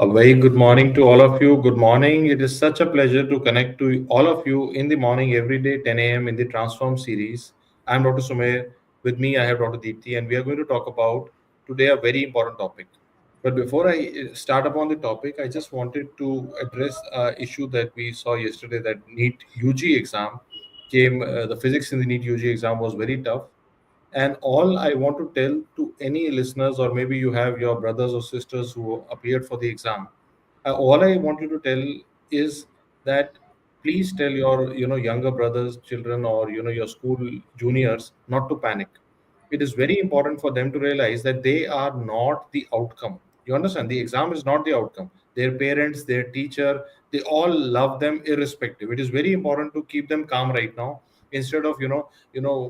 A very good morning to all of you. Good morning. It is such a pleasure to connect to all of you in the morning every day, 10 a.m. in the Transform series. I'm Dr. Sumer. With me, I have Dr. Deepti, and we are going to talk about today a very important topic. But before I start upon the topic, I just wanted to address an issue that we saw yesterday that NEET UG exam came, the physics in the NEET UG exam was very tough. And all I want to tell to any listeners, or maybe you have your brothers or sisters who appeared for the exam, all I want you to tell is that please tell your younger brothers, children, or your school juniors not to panic. It is very important for them to realize that they are not the outcome. You understand? The exam is not the outcome. Their parents, their teacher, they all love them irrespective. It is very important to keep them calm right now instead of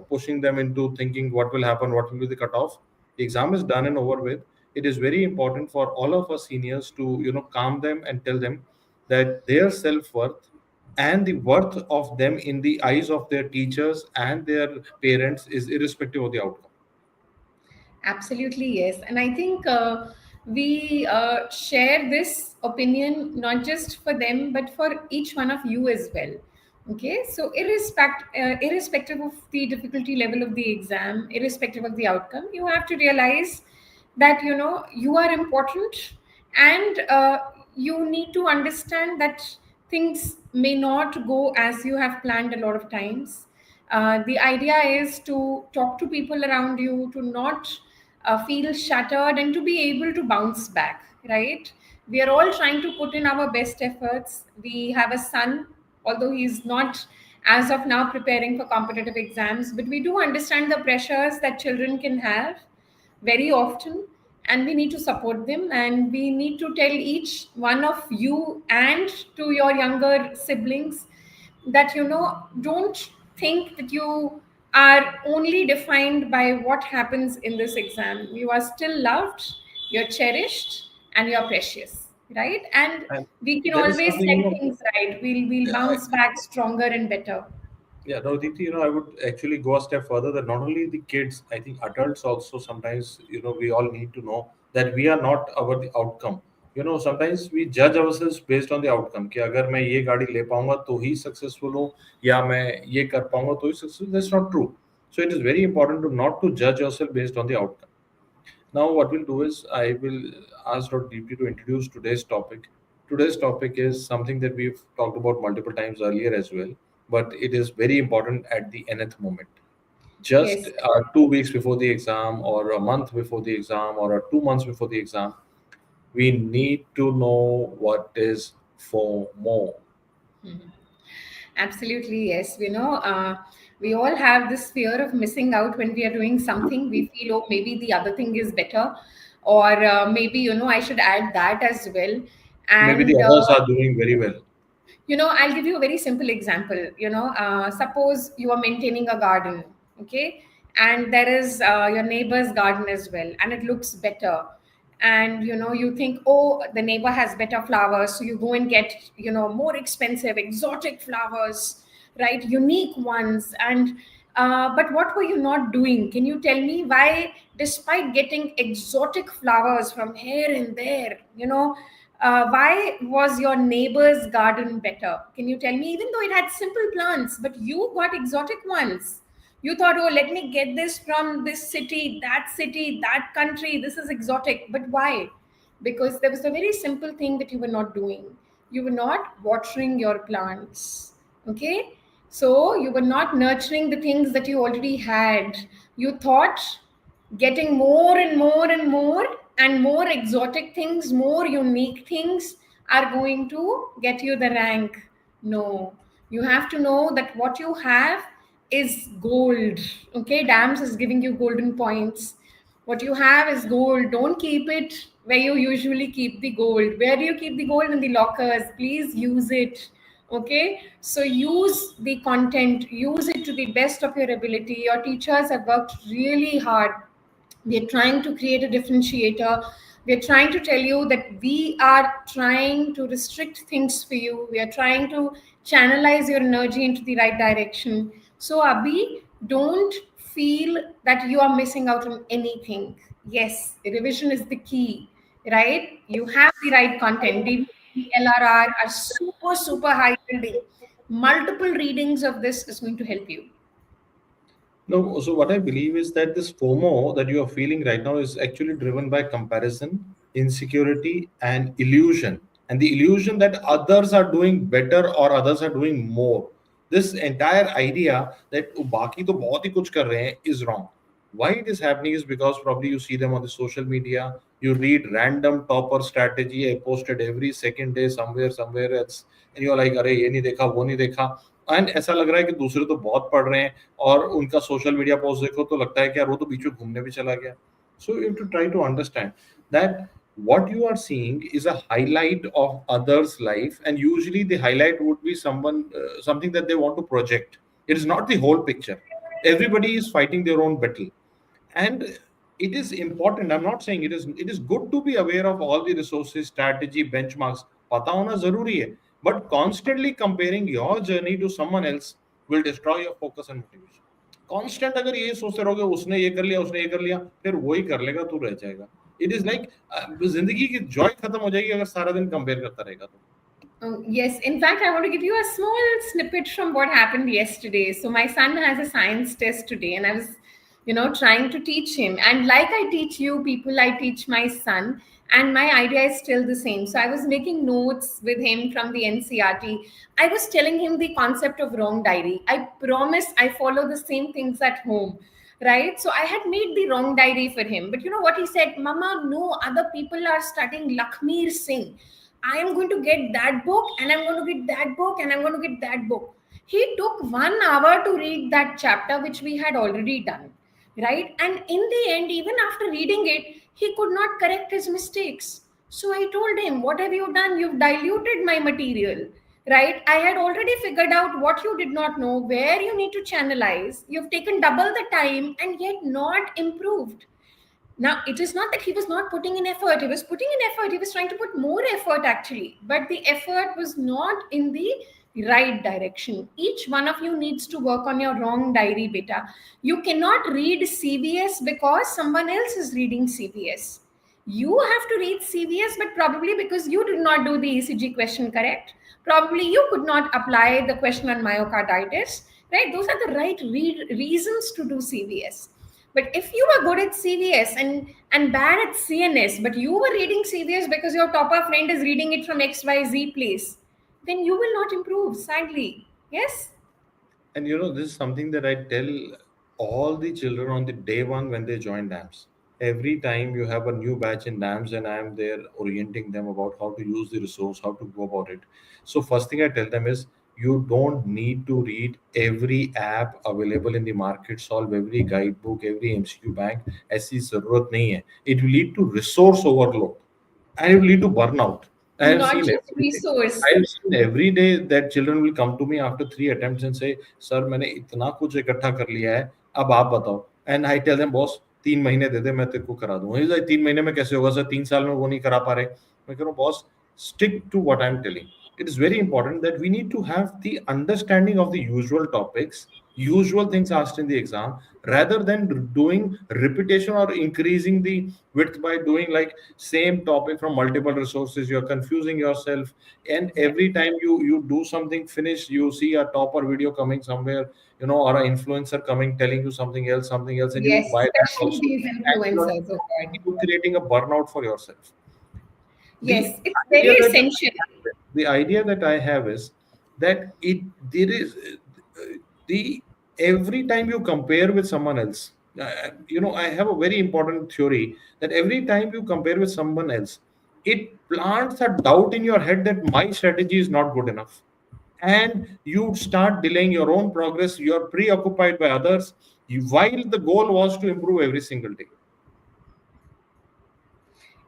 pushing them into thinking what will happen, what will be the cutoff. The exam is done and over with. It is very important for all of us seniors to calm them and tell them that their self-worth and the worth of them in the eyes of their teachers and their parents is irrespective of the outcome. Absolutely, yes. And I think we share this opinion not just for them, but for each one of you as well. Okay, so irrespective of the difficulty level of the exam, irrespective of the outcome, you have to realize that you are important, and you need to understand that things may not go as you have planned a lot of times. The idea is to talk to people around you, to not feel shattered, and to be able to bounce back, right? We are all trying to put in our best efforts. We have a son, although he's not as of now preparing for competitive exams, but we do understand the pressures that children can have very often, and we need to support them, and we need to tell each one of you and to your younger siblings that don't think that you are only defined by what happens in this exam. You are still loved, you're cherished, and you're precious, right? And And we can there is always something, set things right. We'll yeah, bounce back stronger and better. yeah, no, Deepti, I would actually go a step further that not only the kids, I think adults also sometimes, we all need to know that we are not our the outcome. Sometimes we judge ourselves based on the outcome कि अगर मैं ये गाड़ी ले पाऊंगा तो ही successful हूँ या मैं ये कर पाऊंगा तो ही successful. That's not true. So it is very important to not to judge yourself based on the outcome. Now, what we'll do is I will ask Dr. DP to introduce today's topic. Today's topic is something that we've talked about multiple times earlier as well, but it is very important at the nth moment. Just Yes. 2 weeks before the exam, or a month before the exam, or 2 months before the exam, we need to know what is FOMO. Mhm. Absolutely, yes. We all have this fear of missing out when we are doing something. We feel, oh, maybe the other thing is better, or maybe, I should add that as well. Maybe the And others are doing very well. I'll give you a very simple example. Suppose you are maintaining a garden, okay, and there is your neighbor's garden as well, and it looks better. And you think, oh, the neighbor has better flowers, so you go and get more expensive, exotic flowers, right? Unique ones. And but what were you not doing? Can you tell me why, despite getting exotic flowers from here and there, why was your neighbor's garden better? Can you tell me? Even though it had simple plants, but you got exotic ones. You thought, oh, let me get this from this city, that country. This is exotic. But why? Because there was a very simple thing that you were not doing. You were not watering your plants. Okay? So you were not nurturing the things that you already had. You thought getting more and more and more and more exotic things, more unique things are going to get you the rank. No, you have to know that what you have is gold. Okay, dams is giving you golden points. What you have is gold. Don't keep it where you usually keep the gold. Where do you keep the gold? In the lockers. Please use it. Okay, so use the content, use it to the best of your ability. Your teachers have worked really hard. We are trying to create a differentiator. We are trying to tell you that we are trying to restrict things for you. We are trying to channelize your energy into the right direction. So Abhi, don't feel that you are missing out on anything. Yes, revision is the key. right? You have the right content. DVT, LRR are super, super high yielding. Multiple readings of this is going to help you. No, so what I believe is that this FOMO that you are feeling right now is actually driven by comparison, insecurity, and illusion. And the illusion that others are doing better or others are doing more. This entire idea that बाकी तो बहुत ही कुछ कर रहे हैं is wrong. Why it is happening is because probably you see them on the social media, you read random topper strategy I posted every second day somewhere else, and you're like, अरे ये नहीं देखा वो नहीं देखा, and ऐसा लग रहा है कि दूसरे तो बहुत पढ़ रहे हैं और उनका सोशल मीडिया पोस्ट देखो तो लगता है कि यार वो तो बीच में घूमने भी चला गया. So you too try to understand that what you are seeing is a highlight of others life, and usually the highlight would be something that they want to project. It is not the whole picture. Everybody is fighting their own battle, and it is important. I'm not saying it is good to be aware of all the resources, strategy, benchmarks. पता होना जरूरी है, but constantly comparing your journey to someone else will destroy your focus and motivation. Constant अगर ये सोचते रहोगे उसने ये कर लिया उसने ये कर लिया, फिर वही कर लेगा, तू रह जाएगा. इट इज लाइक जिंदगी की जॉय खत्म हो जाएगी अगर सारा दिन कंपेयर करता रहेगा तो. Yes, in fact, I want to give you a small snippet from what happened yesterday. So, my son has a science test today, and I was, trying to teach him. And like I teach you people, I teach my son, and my idea is still the same. So, I was making notes with him from the NCRT. I was telling him the concept of wrong diary. I promise I follow the same things at home. Right, so I had made the wrong diary for him, but you know what he said? Mama, no, other people are studying Lakshmir Singh. I am going to get that book and I'm going to get that book and I'm going to get that book. He took 1 hour to read that chapter, which we had already done. Right. And in the end, even after reading it, he could not correct his mistakes. So I told him, what have you done? You've diluted my material. Right. I had already figured out what you did not know, where you need to channelize. You've taken double the time and yet not improved. Now, it is not that he was not putting in effort. He was putting in effort. He was trying to put more effort, actually. But the effort was not in the right direction. Each one of you needs to work on your wrong diary, beta. You cannot read CVS because someone else is reading CVS. You have to read CVS, but probably because you did not do the ECG question correct. Probably you could not apply the question on myocarditis, right? Those are the right reasons to do CVS. But if you were good at CVS and bad at CNS, but you were reading CVS because your topper friend is reading it from XYZ place, then you will not improve, sadly. Yes? And this is something that I tell all the children on the day one when they join DAMS. Every time you have a new batch in DAMS and I am there orienting them about how to use the resource, how to go about it. So first thing I tell them is you don't need to read every app available in the market, solve every guidebook, every MCQ bank. ऐसी जरूरत नहीं है. It will lead to resource overload and it will lead to burnout. I have Not seen just every day. resource. I have seen every day that children will come to me after 3 attempts and say, "Sir, मैंने इतना कुछ इकट्ठा कर लिया है, अब आप बताओ." And I tell them, "Boss, 3 महीने दे दे, मैं तेरे को करा दूंगा." He's like, 3 महीने में कैसे होगा सर? 3 साल में वो नहीं करा पा रहे. मैं कह रहा हूँ, "Boss, stick to what I'm telling." It is very important that we need to have the understanding of the usual topics, usual things asked in the exam, rather than doing repetition or increasing the width by doing like same topic from multiple resources. You're confusing yourself, and Yes. every time you do something finish, you see a topper video coming somewhere, or an influencer coming telling you something else, and you Yes, buy that especially also, these and influencers. Oh God. you're creating a burnout for yourself. the Yes, it's very idea that essential. the idea that I have is that there is the every time you compare with someone else, I have a very important theory that every time you compare with someone else, it plants a doubt in your head that my strategy is not good enough, and you start delaying your own progress. You're preoccupied by others, while the goal was to improve every single day.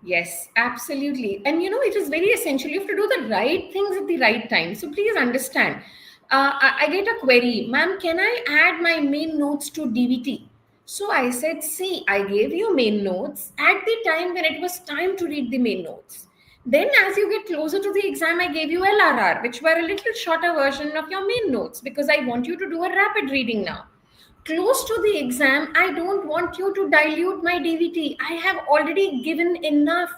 Yes, absolutely. And it is very essential. You have to do the right things at the right time. So please understand. I get a query, ma'am, can I add my main notes to DVT? So I said, see, I gave you main notes at the time when it was time to read the main notes. Then, as you get closer to the exam, I gave you LRR, which were a little shorter version of your main notes because I want you to do a rapid reading now. Close to the exam, I don't want you to dilute my DVT. I have already given enough.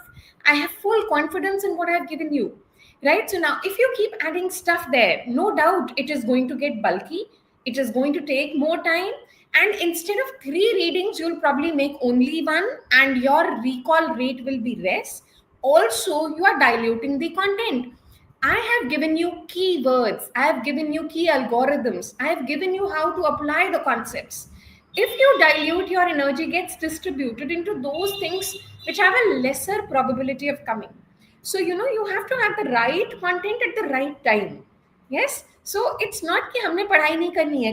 I have full confidence in what I've given you. Right? So now, if you keep adding stuff there, no doubt it is going to get bulky. It is going to take more time. And instead of three readings, you'll probably make only one, and your recall rate will be less. Also, you are diluting the content. I have given you keywords, I have given you key algorithms, I have given you how to apply the concepts. If you dilute, your energy gets distributed into those things which have a lesser probability of coming. So, you have to have the right content at the right time. Yes. So, it's not कि हमने पढ़ाई नहीं करनी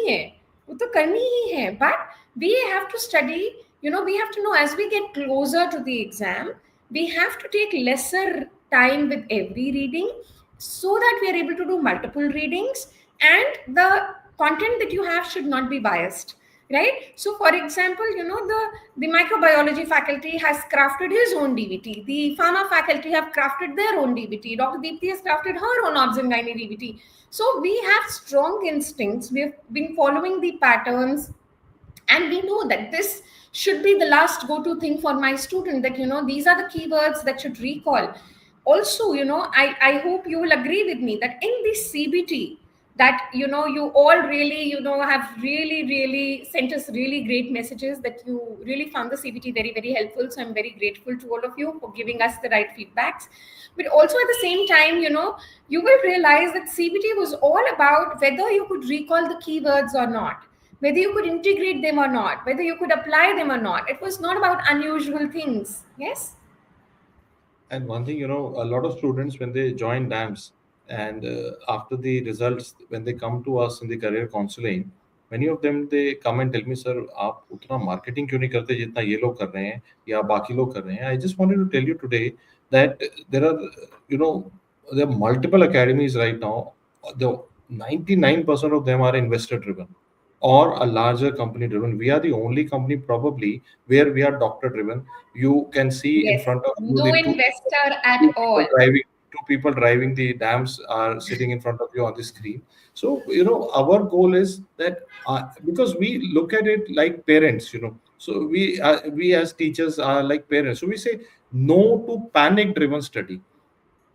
है वो तो करनी ही है, but we have to study, we have to know as we get closer to the exam, we have to take lesser time with every reading so that we are able to do multiple readings, and the content that you have should not be biased, right? So for example, the microbiology faculty has crafted his own DVT, the pharma faculty have crafted their own DVT, Dr. Deepti has crafted her own obs and gynae DVT. So we have strong instincts, we have been following the patterns, and we know that this should be the last go-to thing for my student, that these are the keywords that should recall. Also, I hope you will agree with me that in this CBT, that you all really have really sent us really great messages, that you really found the CBT very very helpful. So I'm very grateful to all of you for giving us the right feedbacks. But also at the same time, you will realize that CBT was all about whether you could recall the keywords or not, whether you could integrate them or not, whether you could apply them or not. It was not about unusual things. Yes. And one thing, a lot of students, when they join DAMS and after the results, when they come to us in the career counseling, many of them, they come and tell me, sir, आप उतना marketing क्यों नहीं करते जितना ये लोग कर रहे हैं या बाकी लोग कर रहे हैं? I just wanted to tell you today that there are, there are multiple academies right now. The 99% of them are investor driven or a larger company driven. We are the only company probably where we are doctor driven. You can see in Yes. front of you No the investor at two all. people driving two people driving the dams are sitting in front of you on the screen. So our goal is that because we look at it like parents, so we as teachers are like parents, so we say no to panic driven study.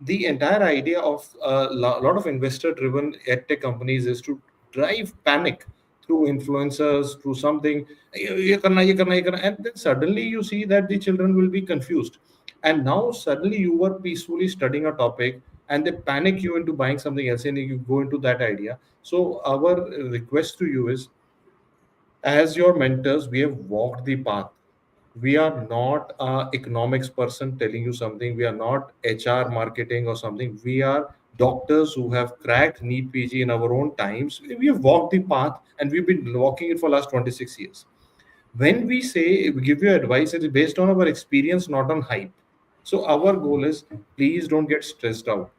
The entire idea of a lot of investor driven edtech companies is to drive panic through influencers, through something, "ये करना, ये करना, ये करना," and then suddenly you see that the children will be confused. And now suddenly you were peacefully studying a topic and they panic you into buying something else and you go into that idea. So our request to you is, as your mentors, we have walked the path. We are not a economics person telling you something. We are not HR marketing or something. We are doctors who have cracked NEET PG in our own times. We have walked the path and we've been walking it for last 26 years. When we say we give you advice, it is based on our experience, not on hype. So our goal is, please don't get stressed out.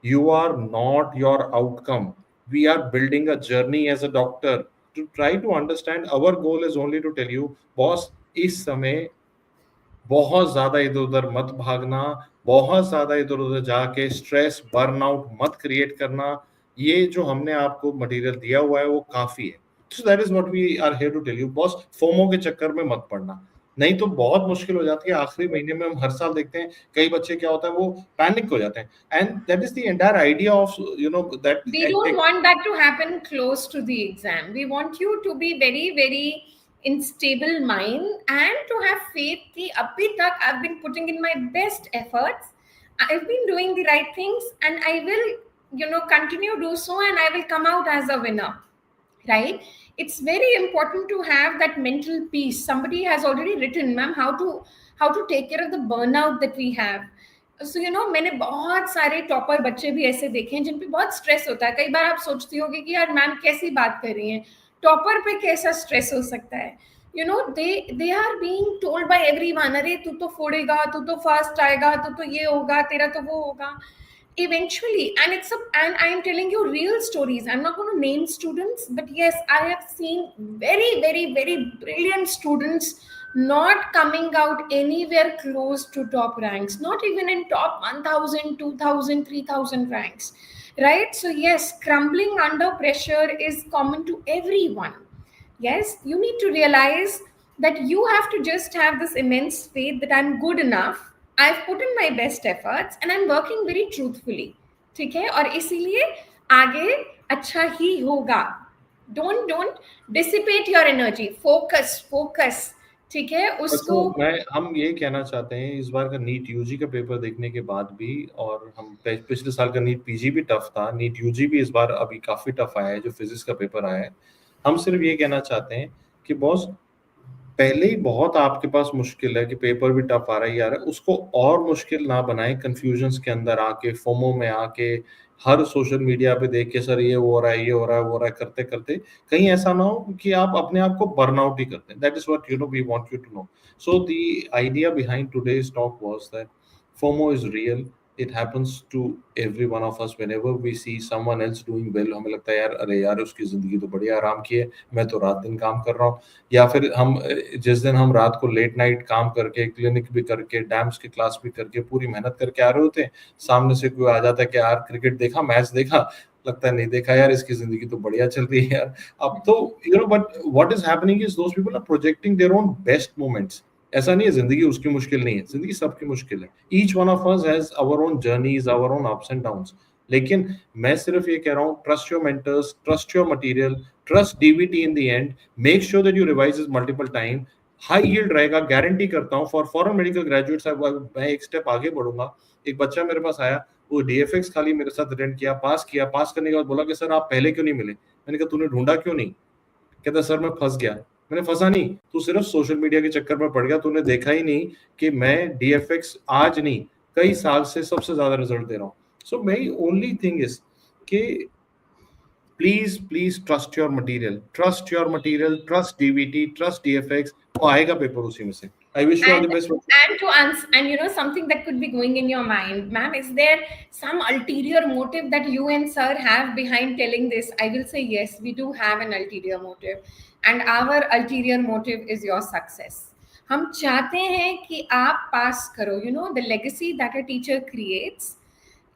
You are not your outcome. We are building a journey as a doctor to try to understand. Our goal is only to tell you, boss, इस समय बहुत ज्यादा इधर उधर मत भागना, बहुत ज्यादा इधर उधर जाके स्ट्रेस बर्नआउट मत क्रिएट करना। ये जो हमने आपको मटेरियल दिया हुआ है वो काफी है। So that is what we are here to tell you, boss, FOMO के चक्कर में मत पड़ना, नहीं तो बहुत मुश्किल हो जाती है। आखिरी महीने में हम हर साल देखते हैं कई बच्चे क्या होता है वो पैनिक हो जाते हैं, and that is the entire idea of that. We don't want that to happen close to the exam. We want you to be very very in stable mind and to have faith कि अभी तक I've been putting in my best efforts, I've been doing the right things, and I will continue do so, and I will come out as a winner, right? It's very important to have that mental peace. Somebody has already written, ma'am, how to take care of the burnout that we have. So मैंने बहुत सारे topper बच्चे भी ऐसे देखे हैं जिन पे बहुत स्ट्रेस होता है। कई बार आप सोचती होगी कि यार मैम कैसी बात कर रही हैं, टॉपर पे कैसा स्ट्रेस हो सकता है? They are being told by everyone, अरे तू तो फोड़ेगा, तू तो फर्स्ट आएगा, तू तो ये होगा, तेरा तो वो होगा। Eventually, and I am telling you real stories. I'm not going to name students, but yes, I have seen very very very brilliant students not coming out anywhere close to top ranks, not even in top 1000, 2000, 3000 ranks, right? So yes, crumbling under pressure is common to everyone. Yes, you need to realize that you have to just have this immense faith that I'm good enough, I've put in my best efforts and I'm working very truthfully. ठीक है, और इसीलिए आगे अच्छा ही होगा. Don't dissipate your energy. Focus. ठीक है, अच्छा, उसको. हम ये कहना चाहते हैं इस बार का नीट यूजी का पेपर देखने के बाद भी, और हम पिछले साल का नीट पीजी भी टफ था, नीट यूजी भी इस बार अभी काफी टफ आया है जो फिजिक्स का पेपर आया है. हम सिर्फ ये कहना चाहते हैं कि बॉस, पहले ही बहुत आपके पास मुश्किल है कि पेपर भी टफ आ रहा है, यार उसको और मुश्किल ना बनाएं कंफ्यूजन्स के अंदर आके, फोमो में आके, हर सोशल मीडिया पे देख के सर ये हो रहा है, ये हो रहा है, वो हो रहा है करते करते कहीं ऐसा ना हो कि आप अपने आप को बर्नआउट ही करते हैं. That is what we want you to know. So the idea behind today's talk was that FOMO is real. It happens to every one of us whenever we see someone else doing well. हमें लगता है यार, अरे यार उसकी जिंदगी तो बढ़िया आराम की है, मैं तो रात दिन काम कर रहा हूँ. या फिर हम जिस दिन हम रात को लेट नाइट काम करके, क्लिनिक भी करके, डैम्स की क्लास भी करके, पूरी मेहनत करके आ रहे होते हैं, सामने से कोई आ जाता है कि यार क्रिकेट देखा, मैच देखा, लगता है नहीं देखा यार, इसकी जिंदगी तो बढ़िया चल रही है यार. अब तो but what is happening is those people are projecting their own best moments. ऐसा नहीं है जिंदगी उसकी मुश्किल नहीं है, जिंदगी सबकी मुश्किल है. Each one of us has our own journeys, our own ups and downs. लेकिन मैं सिर्फ ये कह रहा हूँ, trust your mentors, trust your material, trust DVT in the end, make sure that you revise is multiple time. High yield रहेगा, guarantee करता हूँ. फॉर फॉरेन मेडिकल ग्रेजुएट्स मैं एक स्टेप आगे बढ़ूंगा. एक बच्चा मेरे पास आया, वो डीएफएक्स खाली मेरे साथ अटेंड किया, पास करने के बाद बोला कि सर आप पहले क्यों नहीं मिले. मैंने कहा तूने ढूंढा क्यों नहीं. कहता सर मैं फंस गया. मैंने फंसा नहीं, तू सिर्फ सोशल मीडिया के चक्कर में पड़ गया, तूने देखा ही नहीं कि मैं डीएफएक्स आज नहीं कई साल से सबसे ज्यादा रिजल्ट दे रहा हूँ. सो मेरी ओनली थिंग इज कि please trust your material, trust DVT, trust DFX. वो आएगा पेपर उसी में से. I wish you all the and best. and to answer, and something that could be going in your mind, ma'am, is there some ulterior motive that you and sir have behind telling this? I will say yes, we do have an ulterior motive, and our ulterior motive is your success. हम चाहते हैं कि आप पास करो. The legacy that a teacher creates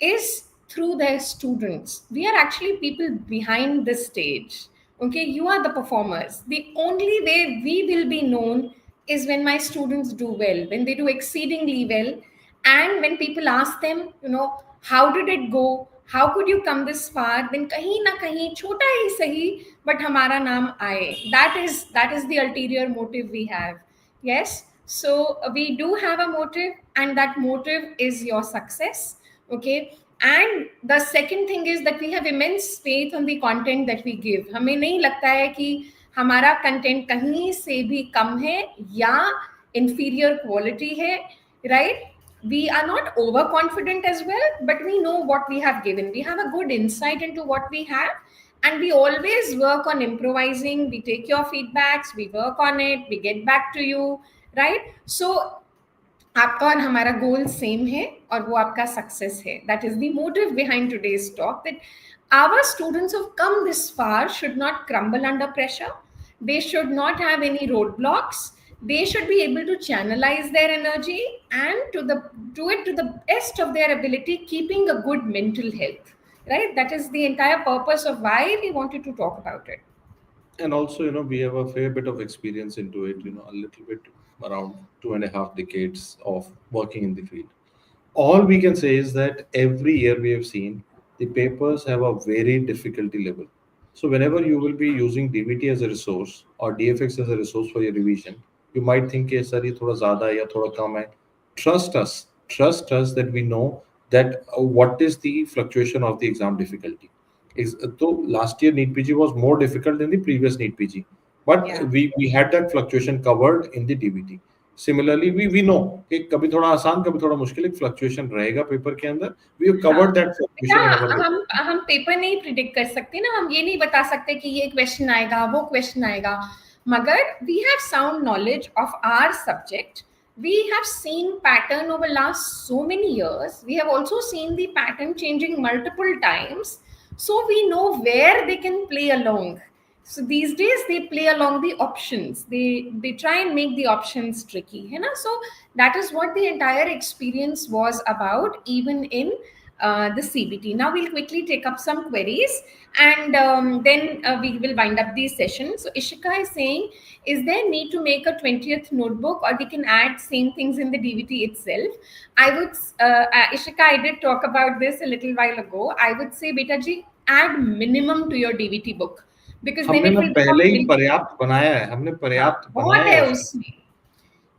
is through their students. We are actually people behind the stage. Okay, you are the performers. The only way we will be known is when my students do well, when they do exceedingly well, and when people ask them, how did it go? How could you come this far? Then kahin na kahin, chota hi sahi, but hamara naam aaye. That is the ulterior motive we have. Yes. So we do have a motive, and that motive is your success. Okay. And the second thing is that we have immense faith on the content that we give. हमें नहीं लगता है कि हमारा content कहीं से भी कम है या inferior quality है, right? We are not overconfident as well, but we know what we have given. We have a good insight into what we have, and we always work on improvising. We take your feedbacks, we work on it, we get back to you, right? So आपका और हमारा गोल same है और वो आपका success है. That is the motive behind today's talk, that our students who've come this far should not crumble under pressure. They should not have any roadblocks. They should be able to channelize their energy and do it to the best of their ability, keeping a good mental health, right? That is the entire purpose of why we wanted to talk about it. And also, we have a fair bit of experience into it, a little bit, around 2.5 decades of working in the field. All we can say is that every year we have seen the papers have a very difficulty level. So whenever you will be using DVT as a resource or DFX as a resource for your revision, you might think, "Hey, sir, ये थोड़ा ज़्यादा है या थोड़ा कम है." Trust us that we know that what is the fluctuation of the exam difficulty. So last year NEET PG was more difficult than the previous NEET PG, but Yeah. we had that fluctuation covered in the DVT. Similarly, we know कि कभी थोड़ा आसान, कभी थोड़ा मुश्किल, एक fluctuation रहेगा paper के अंदर. We have हाँ, covered that बेटा, fluctuation in our paper. हम पेपर नहीं प्रिडिक्ट कर सकते ना. हम ये नहीं बता सकते कि ये क्वेश्चन आएगा, वो क्वेश्चन आएगा, मगर we have sound knowledge of our subject. We have seen pattern over last so many years. We have also seen the pattern changing multiple times, so we know where they can play along. So these days they play along the options. They try and make the options tricky, है ना? So that is what the entire experience was about, even in the CBT. Now we'll quickly take up some queries, and then we will wind up the session. So Ishika is saying, is there need to make a 20th notebook, or we can add same things in the DVT itself? I would, Ishika, I did talk about this a little while ago. I would say, beta ji, add minimum to your DVT book, because then हमने it ना will पहले become ही limited. पर्याप्त बनाया है, हमने हाँ, पर्याप्त बहुत बनाया है है उसमें. उसमें.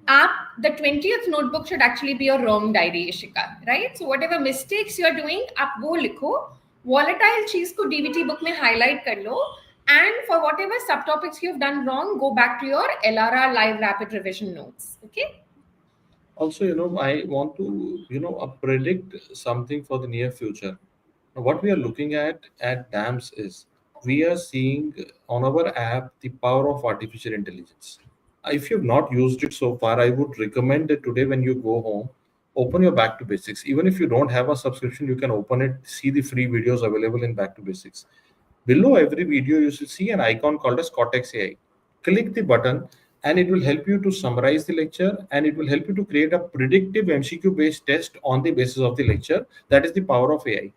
आप the 20th notebook should actually be your wrong diary, Ishika, right? So whatever mistakes you're doing, आप वो लिखो, volatile चीज को DVT book में highlight कर लो, and for whatever subtopics you've done wrong, go back to your LRR live rapid revision notes. Okay. Also, I want to, predict something for the near future. Now, what we are looking at DAMS is we are seeing on our app the power of artificial intelligence. If you've not used it so far, I would recommend that today when you go home, open your Back to Basics. Even if you don't have a subscription, you can open it, see the free videos available in Back to Basics. Below every video, you should see an icon called as Cortex AI. Click the button and it will help you to summarize the lecture, and it will help you to create a predictive MCQ based test on the basis of the lecture. That is the power of AI.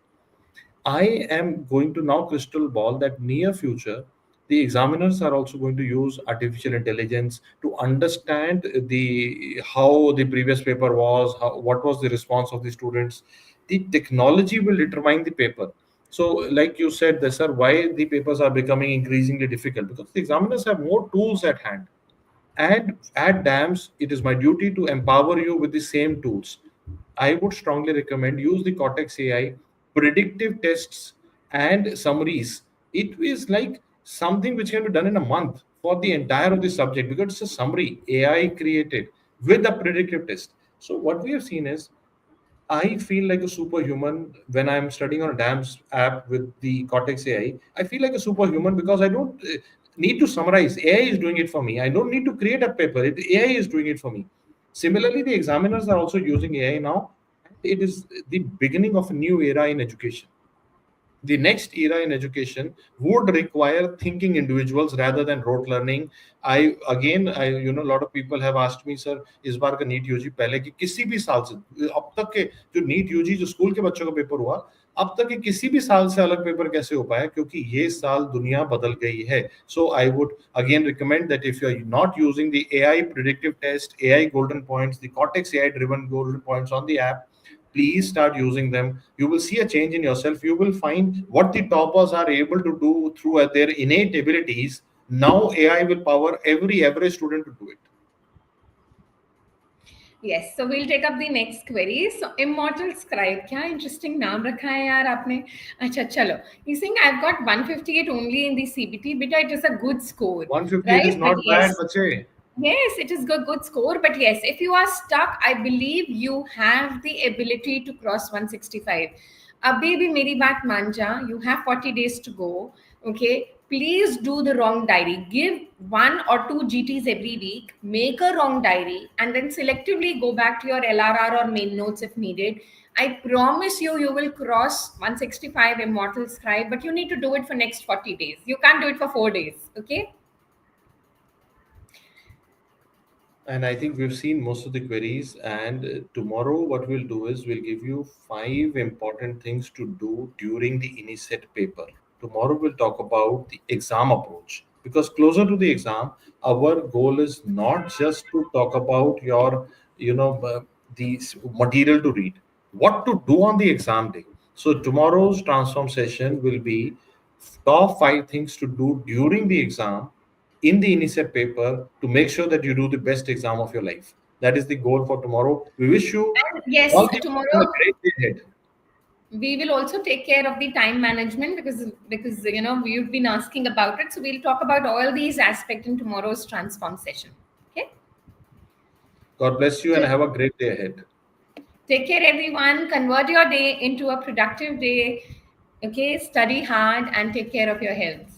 I am going to now crystal ball that near future, the examiners are also going to use artificial intelligence to understand the how the previous paper was, what was the response of the students. The technology will determine the paper. So, like you said, this are why the papers are becoming increasingly difficult, because the examiners have more tools at hand. And at DAMS, it is my duty to empower you with the same tools. I would strongly recommend use the Cortex AI predictive tests and summaries. It is like something which can be done in a month for the entire of the subject, because it's a summary AI created with a predictive test. So what we have seen is I feel like a superhuman when I'm studying on a DAMS app with the Cortex AI. I feel like a superhuman because I don't need to summarize. AI is doing it for me. I don't need to create a paper. AI is doing it for me. Similarly, the examiners are also using AI now. It is the beginning of a new era in education. The next era in education would require thinking individuals rather than rote learning. I a lot of people have asked me, sir, इस बार का NEET UG पहले की किसी भी साल से अब तक के जो नीट यूजी जो स्कूल के बच्चों का पेपर हुआ, अब तक के किसी भी साल से अलग पेपर कैसे हो पाया, क्योंकि ये साल दुनिया बदल गई है. So I would again recommend that if you are not using the AI predictive test, AI golden points, the cortex AI driven golden points on the app, please start using them. You will see a change in yourself. You will find what the toppers are able to do through their innate abilities. Now AI will power every average student to do it. Yes, so we'll take up the next query. So immortal scribe, क्या interesting नाम रखा है यार आपने. अच्छा चलो. He's saying I've got 158 only in the CBT, but it is a good score, 158 is right? But not bad, yes, bache. yes, it is good score. But yes, if you are stuck, I believe you have the ability to cross 165. अभी भी मेरी बात मान जा. You have 40 days to go. Okay, please do the wrong diary. Give 1 or 2 GTs every week. Make a wrong diary and then selectively go back to your LRR or main notes if needed. I promise you, you will cross 165 immortal scribe, but you need to do it for next 40 days. You can't do it for 4 days. Okay. And I think we've seen most of the queries. And tomorrow, what we'll do is we'll give you 5 important things to do during the INICET paper. Tomorrow, we'll talk about the exam approach, because closer to the exam, our goal is not just to talk about your, the material to read, what to do on the exam day. So tomorrow's transform session will be top 5 things to do during the exam in the INICET paper to make sure that you do the best exam of your life. That is the goal for tomorrow. We wish you And yes, all the best and a tomorrow great day ahead. we will also take care of the time management, because we've been asking about it. So we'll talk about all these aspects in tomorrow's transform session. Okay. God bless you So and have a great day ahead. take care, everyone. Convert your day into a productive day. Okay. Study hard and take care of your health.